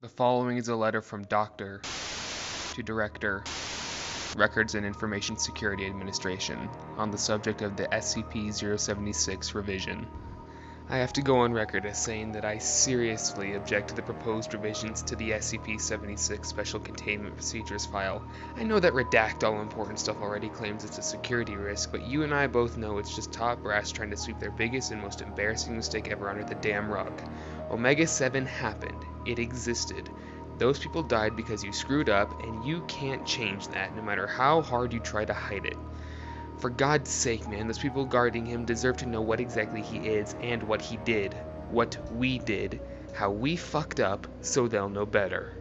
The following is a letter from Dr. to Director, Records and Information Security Administration, on the subject of the SCP-076 revision. I have to go on record as saying that I seriously object to the proposed revisions to the SCP-76 Special Containment Procedures file. I know that Redact All Important Stuff already claims it's a security risk, but you and I both know it's just top brass trying to sweep their biggest and most embarrassing mistake ever under the damn rug. Omega-7 happened. It existed. Those people died because you screwed up, and you can't change that, no matter how hard you try to hide it. For God's sake, man, those people guarding him deserve to know what exactly he is and what he did, what we did, how we fucked up, so they'll know better.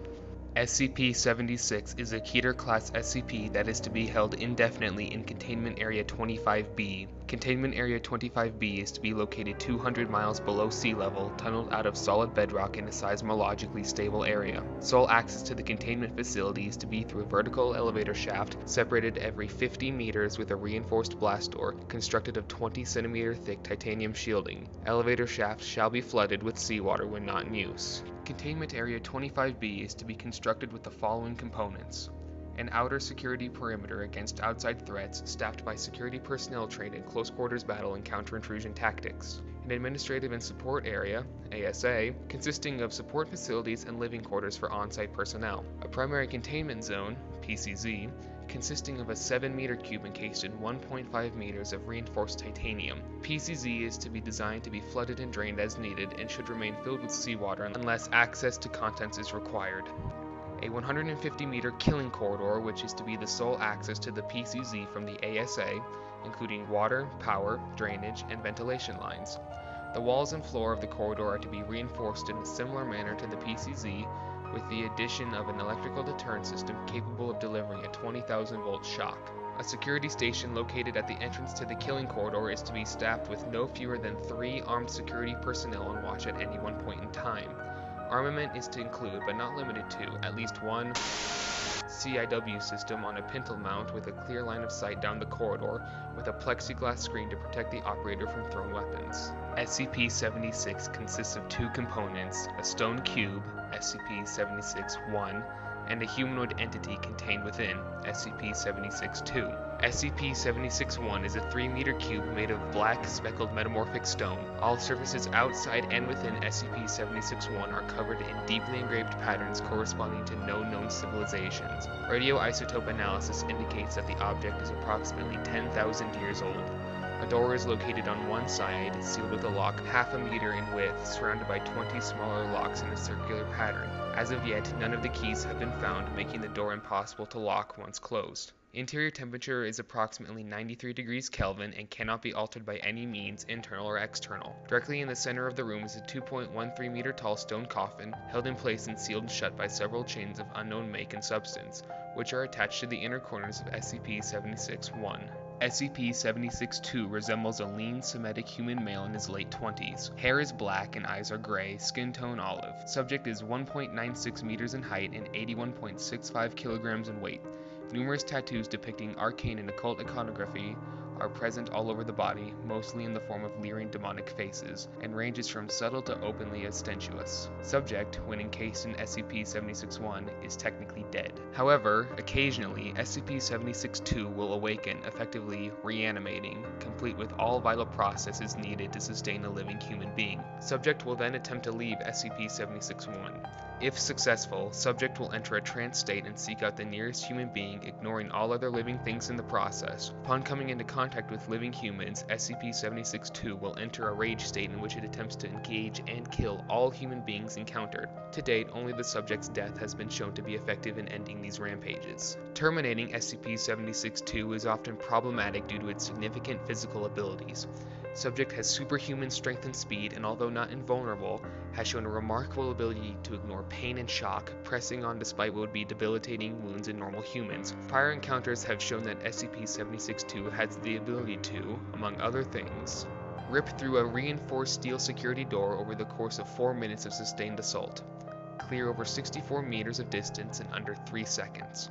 SCP-76 is a Keter-class SCP that is to be held indefinitely in Containment Area 25B. Containment Area 25B is to be located 200 miles below sea level, tunneled out of solid bedrock in a seismologically stable area. Sole access to the containment facility is to be through a vertical elevator shaft separated every 50 meters with a reinforced blast door constructed of 20 centimeter thick titanium shielding. Elevator shafts shall be flooded with seawater when not in use. Containment Area 25B is to be constructed with the following components: an outer security perimeter against outside threats, staffed by security personnel trained in close quarters battle and counter-intrusion tactics. An administrative and support area, ASA, consisting of support facilities and living quarters for on-site personnel. A primary containment zone, PCZ, consisting of a 7-meter cube encased in 1.5 meters of reinforced titanium. PCZ is to be designed to be flooded and drained as needed and should remain filled with seawater unless access to contents is required. A 150-meter killing corridor, which is to be the sole access to the PCZ from the ASA, including water, power, drainage, and ventilation lines. The walls and floor of the corridor are to be reinforced in a similar manner to the PCZ, with the addition of an electrical deterrent system capable of delivering a 20,000-volt shock. A security station located at the entrance to the killing corridor is to be staffed with no fewer than 3 armed security personnel on watch at any one point in time. Armament is to include, but not limited to, at least one CIW system on a pintle mount with a clear line of sight down the corridor, with a plexiglass screen to protect the operator from thrown weapons. SCP-76 consists of 2 components, a stone cube, SCP-76-1, and a humanoid entity contained within, SCP-76-2. SCP-76-1 is a 3-meter cube made of black, speckled metamorphic stone. All surfaces outside and within SCP-76-1 are covered in deeply engraved patterns corresponding to no known civilizations. Radioisotope analysis indicates that the object is approximately 10,000 years old. A door is located on one side, sealed with a lock half a meter in width, surrounded by 20 smaller locks in a circular pattern. As of yet, none of the keys have been found, making the door impossible to lock once closed. Interior temperature is approximately 93 degrees Kelvin and cannot be altered by any means, internal or external. Directly in the center of the room is a 2.13 meter tall stone coffin, held in place and sealed shut by several chains of unknown make and substance, which are attached to the inner corners of SCP-76-1. SCP-76-2 resembles a lean Semitic human male in his late 20s. Hair is black and eyes are gray, skin tone olive. Subject is 1.96 meters in height and 81.65 kilograms in weight. Numerous tattoos depicting arcane and occult iconography are present all over the body, mostly in the form of leering demonic faces, and ranges from subtle to openly ostensious. Subject, when encased in SCP-76-1, is technically dead. However, occasionally, SCP-76-2 will awaken, effectively reanimating, complete with all vital processes needed to sustain a living human being. Subject will then attempt to leave SCP-76-1. If successful, subject will enter a trance state and seek out the nearest human being, ignoring all other living things in the process. Upon coming into contact with living humans, SCP-76-2 will enter a rage state in which it attempts to engage and kill all human beings encountered. To date, only the subject's death has been shown to be effective in ending these rampages. Terminating SCP-76-2 is often problematic due to its significant physical abilities. Subject has superhuman strength and speed, and although not invulnerable, has shown a remarkable ability to ignore pain and shock, pressing on despite what would be debilitating wounds in normal humans. Prior encounters have shown that SCP-76-2 has the ability to, among other things, rip through a reinforced steel security door over the course of 4 minutes of sustained assault, clear over 64 meters of distance in under 3 seconds,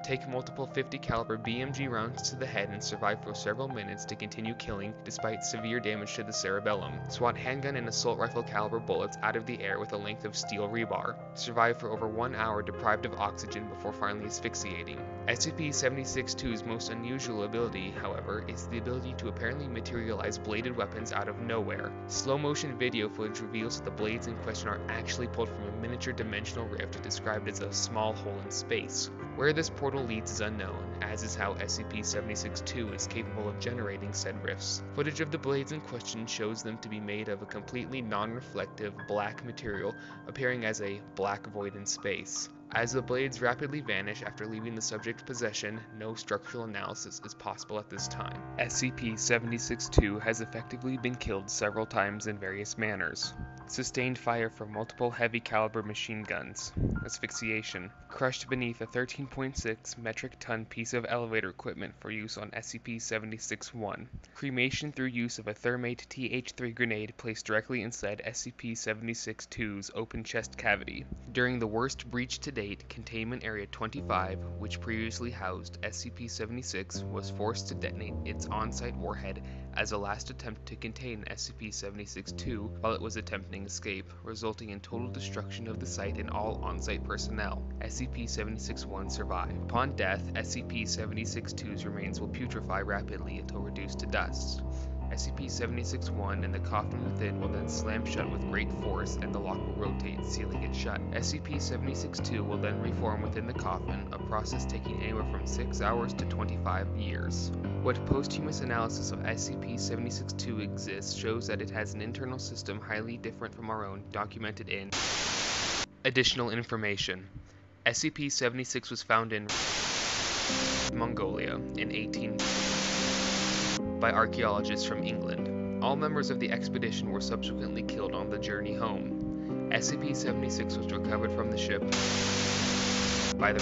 take multiple 50 caliber BMG rounds to the head and survive for several minutes to continue killing despite severe damage to the cerebellum, swat handgun and assault rifle caliber bullets out of the air with a length of steel rebar, survive for over 1 hour deprived of oxygen before finally asphyxiating. SCP-76-2's most unusual ability, however, is the ability to apparently materialize bladed weapons out of nowhere. Slow-motion video footage reveals that the blades in question are actually pulled from a miniature dimensional rift described as a small hole in space. Where this portal leads is unknown, as is how SCP-76-2 is capable of generating said rifts. Footage of the blades in question shows them to be made of a completely non-reflective black material, appearing as a black void in space. As the blades rapidly vanish after leaving the subject's possession, no structural analysis is possible at this time. SCP-76-2 has effectively been killed several times in various manners. Sustained fire from multiple heavy-caliber machine guns. Asphyxiation. Crushed beneath a 13.6 metric ton piece of elevator equipment for use on SCP-76-1. Cremation through use of a thermate TH-3 grenade placed directly inside SCP-76-2's open chest cavity. During the worst breach to date, Containment Area 25, which previously housed SCP-76, was forced to detonate its on-site warhead as a last attempt to contain SCP-76-2 while it was attempting escape, resulting in total destruction of the site and all on-site personnel. SCP-76-1 survived. Upon death, SCP-76-2's remains will putrefy rapidly until reduced to dust. SCP-76-1 and the coffin within will then slam shut with great force and the lock will rotate, sealing it shut. SCP-76-2 will then reform within the coffin, a process taking anywhere from 6 hours to 25 years. What posthumous analysis of SCP-76-2 exists shows that it has an internal system highly different from our own, documented in additional information. SCP-76 was found in Mongolia in 18 by archaeologists from England. All members of the expedition were subsequently killed on the journey home. SCP-76 was recovered from the ship by the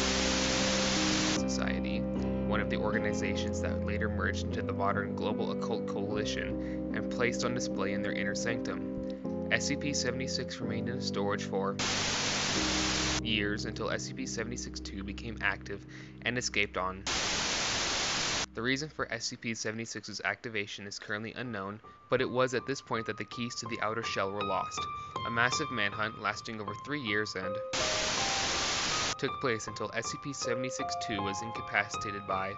Society, one of the organizations that later merged into the modern Global Occult Coalition, and placed on display in their inner sanctum. SCP-76 remained in storage for years until SCP-76-2 became active and escaped on. The reason for SCP-76's activation is currently unknown, but it was at this point that the keys to the outer shell were lost. A massive manhunt lasting over 3 years and took place until SCP-76-2 was incapacitated by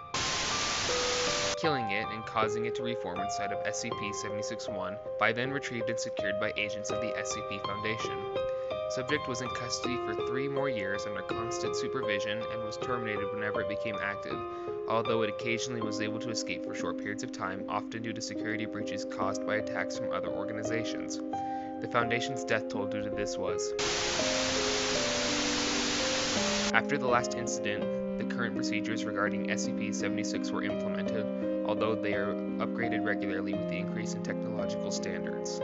killing it and causing it to reform inside of SCP-76-1, by then retrieved and secured by agents of the SCP Foundation. Subject was in custody for 3 more years under constant supervision and was terminated whenever it became active, although it occasionally was able to escape for short periods of time, often due to security breaches caused by attacks from other organizations. The Foundation's death toll due to this was. After the last incident, the current procedures regarding SCP-76 were implemented, although they are upgraded regularly with the increase in technological standards.